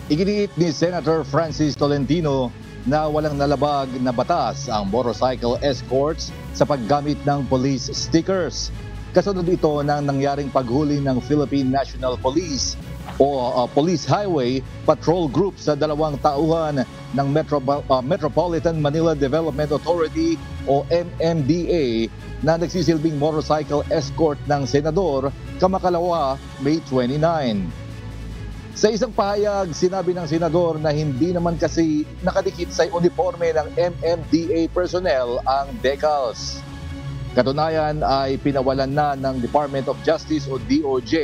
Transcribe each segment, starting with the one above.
Iginiit ni Senator Francis Tolentino na walang nalabag na batas ang motorcycle escorts sa paggamit ng police stickers. Kasunod ito ng nangyaring paghuli ng Philippine National Police o Police Highway Patrol Group sa dalawang tauhan ng Metropolitan Manila Development Authority o MMDA na nagsisilbing motorcycle escort ng senador kamakalawa May 29. Sa isang pahayag, sinabi ng senador na hindi naman kasi nakadikit sa uniforme ng MMDA personnel ang decals. Katunayan ay pinawalan na ng Department of Justice o DOJ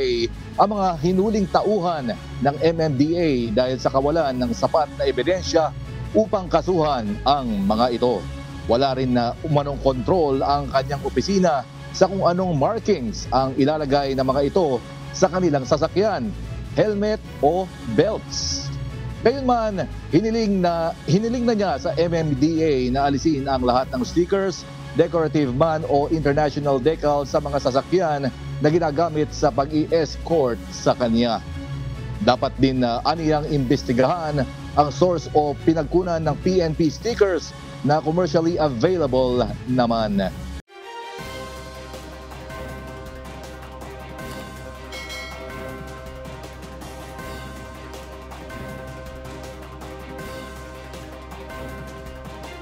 ang mga hinuling tauhan ng MMDA dahil sa kawalan ng sapat na ebidensya upang kasuhan ang mga ito. Wala rin na umanong kontrol ang kanyang opisina sa kung anong markings ang ilalagay ng mga ito sa kanilang sasakyan, helmet o belts. Gayunman, hiniling na niya sa MMDA na alisin ang lahat ng stickers, decorative man o international decal sa mga sasakyan na ginagamit sa pag-i-escort sa kanya. Dapat din na aniyang imbestigahan ang source o pinagkunan ng PNP stickers na commercially available naman.